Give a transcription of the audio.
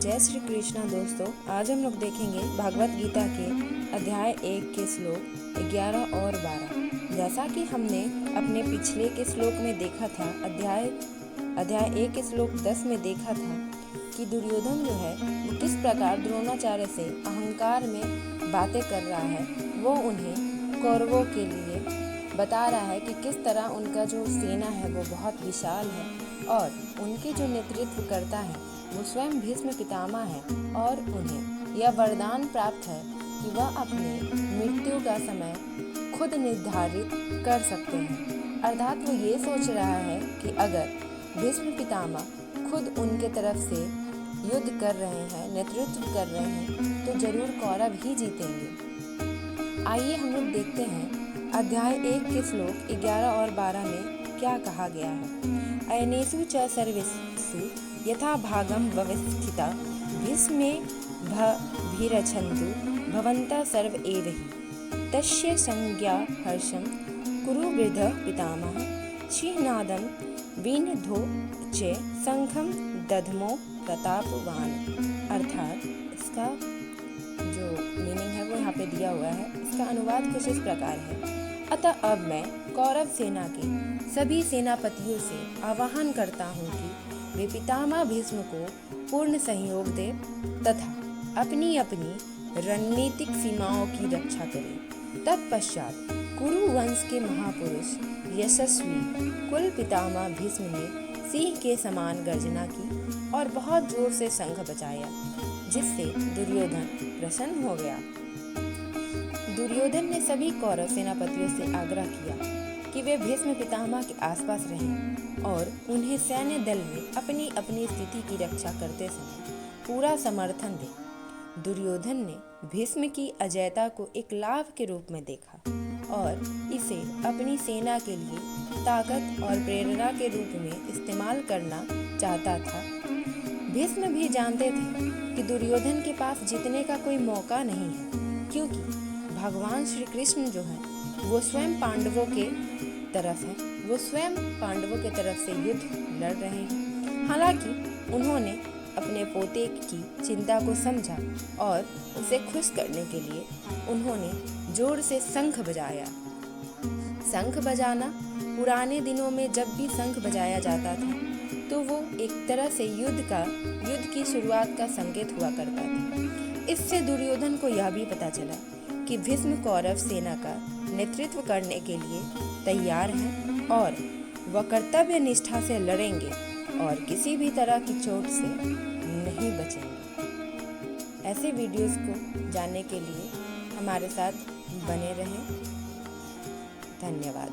जय श्री कृष्णा दोस्तों। आज हम लोग देखेंगे भागवत गीता के अध्याय 1 के श्लोक 11 और 12। जैसा कि हमने अपने पिछले के श्लोक में देखा था, अध्याय 1 के श्लोक 10 में देखा था कि दुर्योधन जो है वो किस प्रकार द्रोणाचार्य से अहंकार में बातें कर रहा है। वो उन्हें कौरवों के लिए बता रहा है कि किस तरह उनका जो सेना है वो बहुत विशाल है और उनके जो नेतृत्व करता है वो स्वयं भीष्म पितामह है और उन्हें यह वरदान प्राप्त है कि वह अपने मृत्यु का समय खुद निर्धारित कर सकते हैं। अर्थात वो ये सोच रहा है कि अगर भीष्म पितामह खुद उनके तरफ से युद्ध कर रहे हैं, नेतृत्व कर रहे हैं, तो जरूर कौरव ही जीतेंगे। आइए हम लोग देखते हैं अध्याय 1 के श्लोक 11 और 12 में क्या कहा गया है। अयनेषु च सर्वेषु यथा भागम व्यवस्थिता भीष्मे भीरच्छन्तु भवन्तः सर्व एव हि तस्य संज्ञा हर्षं कुरु वृद्धः पितामहः सिंहनादं विनद्धो च शंखं दध्मो प्रतापवान। अर्थात इसका जो मीनिंग है वो यहाँ पे दिया हुआ है। इसका अनुवाद कुछ इस प्रकार है। अतः अब मैं कौरव सेना के सभी सेनापतियों से आह्वान करता हूँ कि वे पितामह भीष्म को पूर्ण सहयोग दे तथा अपनी अपनी रणनीतिक सीमाओं की रक्षा करें। तत्पश्चात कुरु वंश के महापुरुष यशस्वी कुल पितामह भीष्म ने सिंह के समान गर्जना की और बहुत जोर से शंख बजाया, जिससे दुर्योधन प्रसन्न हो गया। दुर्योधन ने सभी कौरव सेनापतियों से आग्रह किया कि वे भीष्म पितामह के आसपास रहें और उन्हें सैन्य दल में अपनी अपनी स्थिति की रक्षा करते समय पूरा समर्थन दें। दुर्योधन ने भीष्म की अजयता को एक लाभ के रूप में देखा और इसे अपनी सेना के लिए ताकत और प्रेरणा के रूप में इस्तेमाल करना चाहता था। भीष्म भी जानते थे कि दुर्योधन के पास जीतने का कोई मौका नहीं है, क्योंकि भगवान श्री कृष्ण जो है वो स्वयं पांडवों के तरफ है, वो स्वयं पांडवों के तरफ से युद्ध लड़ रहे हैं। हालांकि उन्होंने अपने पोते की चिंता को समझा और उसे खुश करने के लिए उन्होंने जोर से शंख बजाया। शंख बजाना पुराने दिनों में जब भी शंख बजाया जाता था तो वो एक तरह से युद्ध की शुरुआत का संकेत हुआ करता था। इससे दुर्योधन को यह भी पता चला कि भीष्म कौरव सेना का नेतृत्व करने के लिए तैयार हैं और वह कर्तव्य निष्ठा से लड़ेंगे और किसी भी तरह की चोट से नहीं बचेंगे। ऐसे वीडियोस को जानने के लिए हमारे साथ बने रहें। धन्यवाद।